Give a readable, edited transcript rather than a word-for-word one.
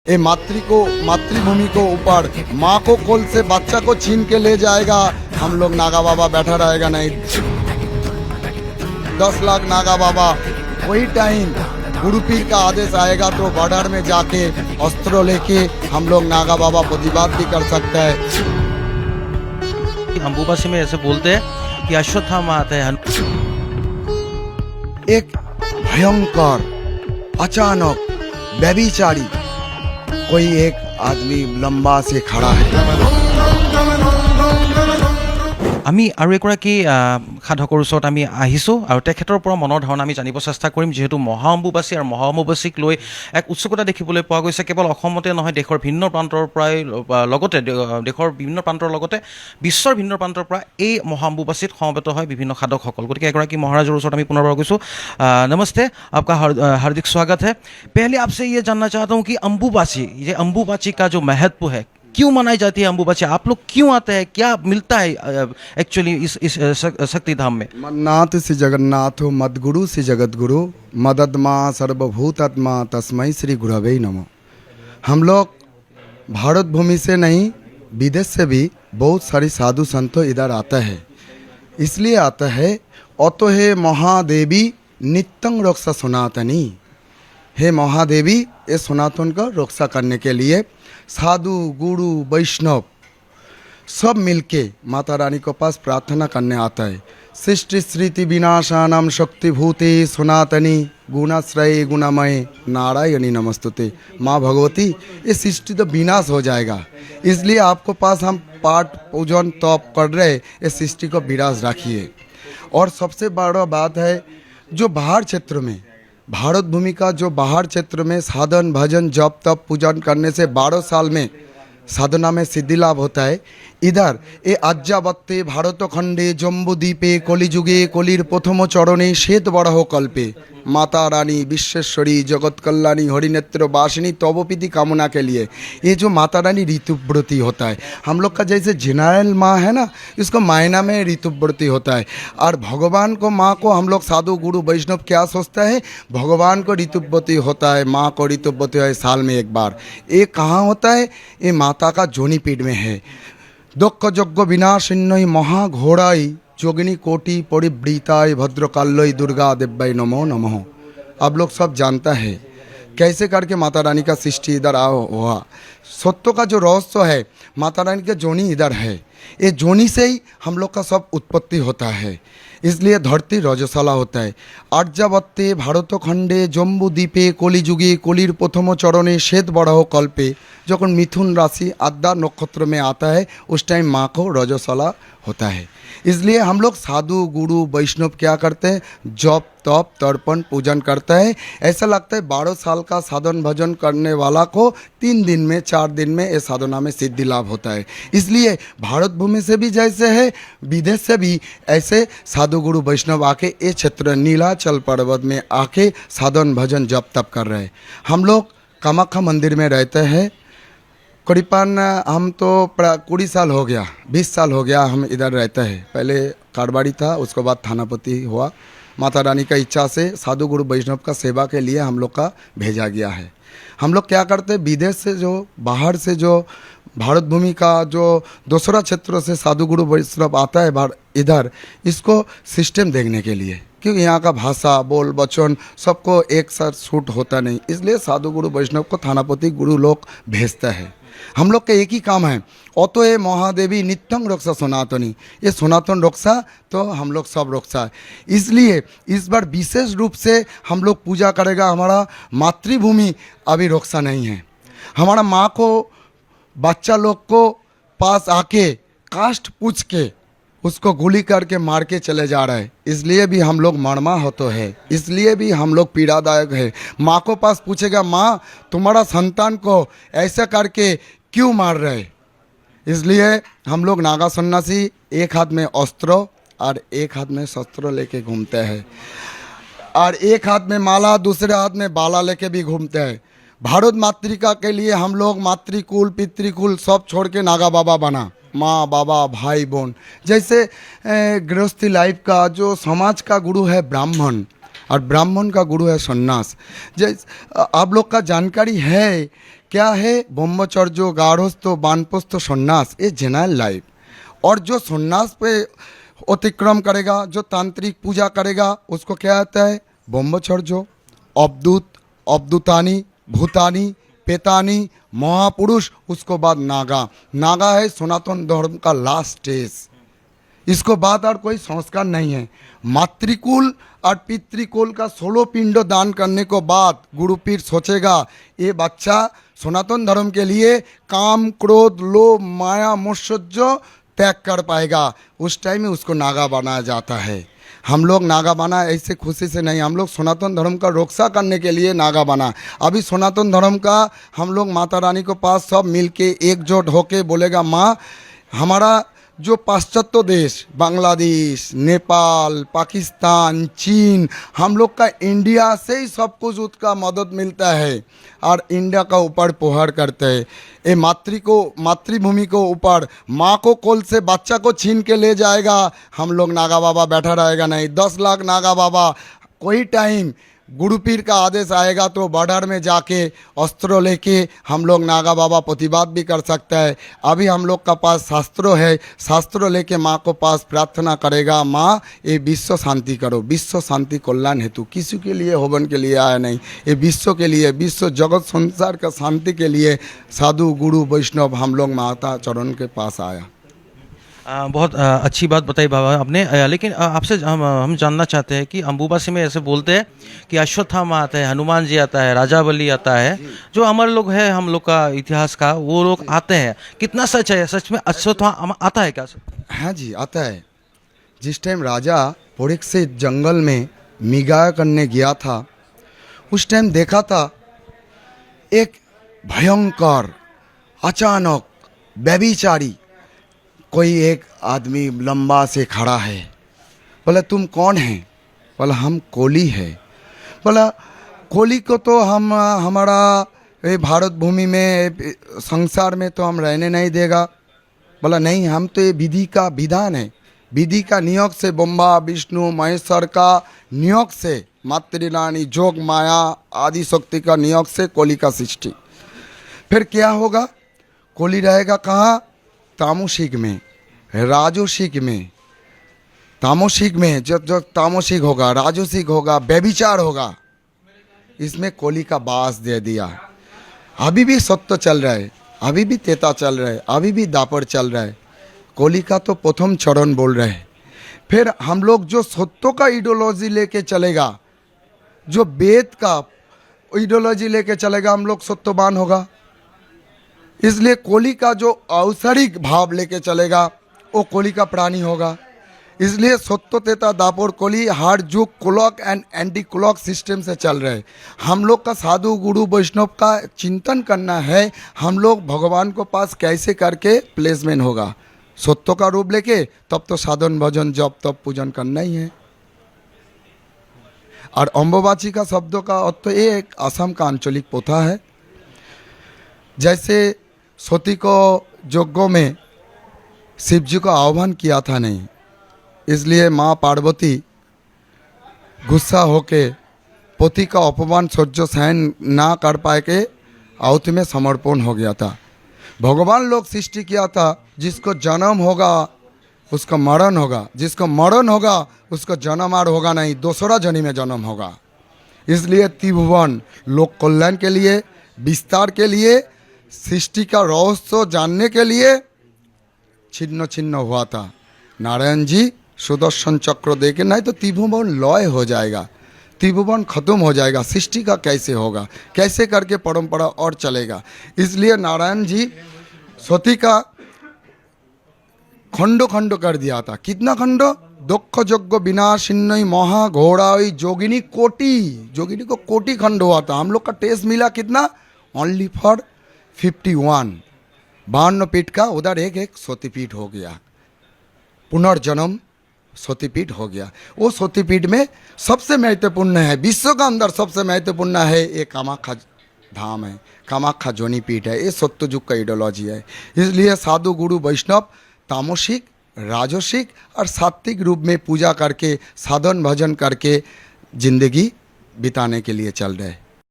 ये मातृभूमि को ऊपर माँ को कोल से बच्चा को छीन के ले जाएगा। हम लोग नागा बाबा बैठा रहेगा नहीं। 10 लाख नागा बाबा वही टाइम गुरु पीर का आदेश आएगा तो बॉर्डर में जाके अस्त्र लेके हम लोग नागा बाबा प्रतिवाद भी कर सकते हैं। अंबुबासी में ऐसे बोलते हैं कि अश्वत्थामा आते हैं। एक भयंकर अचानक व्यभिचारी कोई एक आदमी लंबा से खड़ा है। আমি আৰু এগৰাকী সাধকৰ ওচৰত আমি আহিছোঁ আৰু তেখেতৰ পৰা মনৰ ধাৰণা আমি জানিব চেষ্টা কৰিম। যিহেতু মহা অম্বুবাচী আৰু মহা অম্বুবাচীক লৈ এক উৎসুকতা দেখিবলৈ পোৱা গৈছে। কেৱল অসমতে নহয়, দেশৰ ভিন্ন প্ৰান্তৰ পৰাই লগতে দেশৰ বিভিন্ন প্ৰান্তৰ লগতে বিশ্বৰ ভিন্ন প্ৰান্তৰ পৰা এই মহা অম্বুবাচীত সমবেত হয় বিভিন্ন সাধকসকল। গতিকে এগৰাকী মহাৰাজৰ ওচৰত আমি পুনৰবাৰ গৈছোঁ। नमस्ते, आपका हार्दिक स्वागत है। पहले आपसे ये जानना चाहता हूँ कि अम्बुबाची का जो महत्व है, क्यों मनाई जाती है अम्बुबाची? आप लोग क्यों आते हैं? क्या मिलता है एक्चुअली इस शक्ति धाम में? मन्नाथ से जगन्नाथ मदगुरु से जगत गुरु मददमा सर्वभूतात्मा तस्मै श्री गुरवे नमः। हम लोग भारत भूमि से नहीं, विदेश से भी बहुत सारी साधु संतों इधर आता है। इसलिए आता है अतो हे महादेवी नित्यं रक्षा सनातनी। हे महादेवी, ये सनातन का रक्षा करने के लिए साधु गुरु वैष्णव सब मिलके माता रानी के पास प्रार्थना करने आता है। सृष्टि स्मृति विनाशानाम शक्तिभूते सनातनी गुणाश्रय गुणामय नारायणी नमस्तुते। माँ भगवती, ये सृष्टि तो विनाश हो जाएगा, इसलिए आपको पास हम पाठ पूजन तप कर रहे, ये सृष्टि को विनाश रखिए। और सबसे बड़ा बात है, जो बाहर क्षेत्र में भारत भूमि का जो बाहर क्षेत्र में साधन भजन जप तप पूजन करने से 12 साल में साधना में सिद्धि लाभ होता है। इधर ए आज्यावत्ते भारतखंडे जम्बूद्वीपे कलिजुगे कलिर प्रथम चरणे श्वेत बराह कल्पे माता रानी विश्वेश्वरी जगत कल्याणी हरिनेत्र वासिनी तवपीति कामना के लिए ये जो माता रानी ऋतुव्रती होता है। हम लोग का जैसे जनरल माँ है ना, इसको मायना में ऋतुव्रती होता है। और भगवान को माँ को हम लोग साधु गुरु वैष्णव क्या सोचता है, भगवान को ऋतुव्रती होता है, माँ को ऋतुव्रती है साल में एक बार। ये कहाँ होता है? ये माता का जोनी पीठ में है। दक्ष यज्ञ विनाशिन्नय महाघोराई जोगिनी कोटि परिवृताय भद्रकाल्य दुर्गा देव्यै नमो नमः। आप लोग सब जानता है कैसे करके माता रानी का सृष्टि इधर हुआ। सत्य का जो रहस्य है, माता रानी का जोनी इधर है। ये जोनी से ही हम लोग का सब उत्पत्ति होता है, इसलिए धरती रजशाला होता है। आर्यावत्ते भारतखंडे जम्बूद्वीपे कलिजुगे कलिर प्रथम चरणे श्वेत बराह कल्पे, जब मिथुन राशि आद्या नक्षत्र में आता है उस टाइम माँ को रजशाला होता है। इसलिए हम लोग साधु गुरु वैष्णव क्या करते हैं, जप तप तर्पण पूजन करते हैं। ऐसा लगता है 12 साल का साधन भजन करने वाला को 3 दिन में 4 दिन में ये साधना में सिद्धि लाभ होता है। इसलिए भारत भूमि से भी जैसे है, विदेश से भी ऐसे साधु गुरु वैष्णव आके ये क्षेत्र नीलाचल पर्वत में आके साधन भजन जप तप कर रहे हैं। हम लोग कामाख्या मंदिर में रहते हैं। करीबन हम तो 20 साल हो गया, 20 साल हो गया हम इधर रहते हैं। पहले कारबाड़ी था, उसके बाद थानापति हुआ। माता रानी का इच्छा से साधु गुरु वैष्णव का सेवा के लिए हम लोग का भेजा गया है। हम लोग क्या करते हैं, विदेश से जो बाहर से जो भारत भूमि का जो दूसरा क्षेत्र से साधु गुरु वैष्णव आता है इधर, इसको सिस्टम देखने के लिए, क्योंकि यहाँ का भाषा बोल वचन सबको एक साथ सूट होता नहीं, इसलिए साधु गुरु वैष्णव को थानापति गुरु लोग भेजता है। हम लोग का एक ही काम है, अतो ये महादेवी नित्यं रक्षा सनातनी। ये सनातन रक्षा तो हम लोग सब रक्षा है। इसलिए इस बार विशेष रूप से हम लोग पूजा करेगा। हमारा मातृभूमि अभी रक्षा नहीं है। हमारा माँ को बच्चा लोग को पास आके कास्ट पूछ के उसको गोली करके मार के चले जा रहा है, इसलिए भी हम लोग मरमा होते हैं, इसलिए भी हम लोग पीड़ादायक है। माँ को पास पूछेगा, माँ तुम्हारा संतान को ऐसा करके क्यों मार रहे? इसलिए हम लोग नागा सन्यासी एक हाथ में अस्त्र और एक हाथ में शस्त्र लेके घूमते हैं, और एक हाथ में माला दूसरे हाथ में बाला लेके भी घूमते हैं। भारत मातृका के लिए हम लोग मातृकुल पितृकुल सब छोड़ के नागा बाबा बना। माँ बाबा भाई बहन जैसे गृहस्थी लाइफ का जो समाज का गुरु है ब्राह्मण, और ब्राह्मण का गुरु है सन्यास। जैसे आप लोग का जानकारी है क्या है ब्रह्मचर्य, गार्हस्थ, वानप्रस्थ, सन्यास, ये जनरल लाइफ। और जो सन्यास पे अतिक्रम करेगा, जो तांत्रिक पूजा करेगा, उसको क्या आता है? ब्रह्मचर्य, अवधूत, अवधूतानी, भूतानी, पेतानी, महापुरुष, उसको बाद नागा। नागा है सनातन धर्म का लास्ट स्टेज। इसको बाद और कोई संस्कार नहीं है। मातृकुल और पितृकुल का 16 पिंड दान करने को बाद गुरुपीर सोचेगा ये बच्चा सनातन धर्म के लिए काम, क्रोध, लोभ, माया, मोहशज्य त्याग कर पाएगा। उस टाइम में उसको नागा बनाया जाता है। हम लोग नागा बना ऐसे खुशी से नहीं, हम लोग सनातन धर्म का रक्षा करने के लिए नागा बना। अभी सनातन धर्म का हम लोग माता रानी के पास सब मिल के एकजुट होके बोलेगा, माँ हमारा जो पाश्चात्य देश बांग्लादेश, नेपाल, पाकिस्तान, चीन, हम लोग का इंडिया से ही सब कुछ उसका मदद मिलता है और इंडिया का ऊपर प्रहार करते हैं। ये मातृभूमि को ऊपर माँ को कोल से बच्चा को छीन के ले जाएगा। हम लोग नागा बाबा बैठा रहेगा नहीं। 10 लाख नागा बाबा कोई टाइम गुरुपीर का आदेश आएगा तो बॉर्डर में जाके अस्त्र लेके हम लोग नागा बाबा प्रतिवाद भी कर सकता है। अभी हम लोग का पास शास्त्रों है, शास्त्रों लेके माँ को पास प्रार्थना करेगा, माँ ये विश्व शांति करो, विश्व शांति कल्याण हेतु, किसी के लिए होवन के लिए आया नहीं, ये विश्व के लिए, विश्व जगत संसार का शांति के लिए साधु गुरु वैष्णव हम लोग माता चरण के पास आया। बहुत अच्छी बात बताई बाबा आपने। लेकिन आपसे हम जानना चाहते हैं कि अम्बुबासी में ऐसे बोलते हैं कि अश्वत्थामा आता है, हनुमान जी आता है, राजा बलि आता है, जो अमर लोग हैं हम लोग का इतिहास का, वो लोग आते हैं। कितना सच है? सच में अश्वत्थामा आता है क्या? हाँ जी, आता है। जिस टाइम राजा परीक्षित जंगल में मिगाया करने गया था, उस टाइम देखा था एक भयंकर अचानक व्यभिचारी कोई एक आदमी लंबा से खड़ा है। बोला तुम कौन है? बोला हम कोली है। बोला कोली को तो हम हमारा ये भारत भूमि में संसार में तो हम रहने नहीं देगा। बोला नहीं, हम तो ये विधि का विधान है, विधि का नियोग से ब्रह्मा विष्णु महेश्वर का नियोग से मातृरानी जोग माया आदि शक्ति का नियोग से कोली का सृष्टि। फिर क्या होगा? कोली रहेगा कहाँ? तामसिक में, राजसिक में। तामसिक में जो तामसिक होगा, राजसिक होगा, व्यभिचार होगा, इसमें कोली का वास दे दिया। अभी भी सत्य चल रहा है, अभी भी तेता चल रहा है, अभी भी दापर चल रहा है। कोली का तो प्रथम चरण बोल रहे हैं। फिर हम लोग जो सत्य का आइडियोलॉजी लेके चलेगा, जो वेद का आइडियोलॉजी लेके चलेगा, हम लोग सत्यवान होगा। इसलिए कोली का जो औसरिक भाव लेके चलेगा वो कोली का प्राणी होगा। इसलिए सत्य तेता दापोर कोली हर जुग clock and anti clock system से चल रहे। हम लोग का साधु गुरु वैष्णव का चिंतन करना है, हम लोग भगवान को पास कैसे करके प्लेसमेंट होगा सत्य का रूप लेके, तब तो साधन भजन जप तप पूजन करना ही है। और अम्बुबाची का शब्दों का अर्थ ये एक असम का आंचलिक प्रथा है। जैसे सती को यज्ञों में शिव जी को आह्वान किया था नहीं, इसलिए माँ पार्वती गुस्सा होके पति का अपमान सह्य सहन ना कर पाए के आहुति में समर्पण हो गया था। भगवान लोग सृष्टि किया था, जिसको जन्म होगा उसका मरण होगा, जिसको मरण होगा उसको जन्म और होगा नहीं, दूसरा जन्म में जन्म होगा। इसलिए त्रिभुवन लोक कल्याण के लिए, विस्तार के लिए, सृष्टि का रहस्य जानने के लिए छिन्न छिन्न हुआ था। नारायण जी सुदर्शन चक्र देके, नहीं तो त्रिभुवन लय हो जाएगा, त्रिभुवन खत्म हो जाएगा। सृष्टि का कैसे होगा, कैसे करके परंपरा और चलेगा। इसलिए नारायण जी सती का खंडो खंडो कर दिया था। कितना खंडो? दक्ष यज्ञ विनाशिन्नई महाघोराई जोगिनी कोटि, जोगिनी को कोटि खंड हुआ था। हम लोग का टेस्ट मिला कितना? Only for 51। 52 पीठ का उधर एक एक सतीपीठ हो गया, पुनर्जन्म सतीपीठ हो गया। वो सतीपीठ में सबसे महत्वपूर्ण है, विश्व का अंदर सबसे महत्वपूर्ण है ये कामाख्या धाम है, कामाख्या जोनी पीठ है। ये सत्य युग का आइडियोलॉजी है। इसलिए साधु गुरु वैष्णव तामसिक, राजसिक और सात्विक रूप में पूजा करके साधन भजन करके जिंदगी बिताने के लिए चल रहे हैं।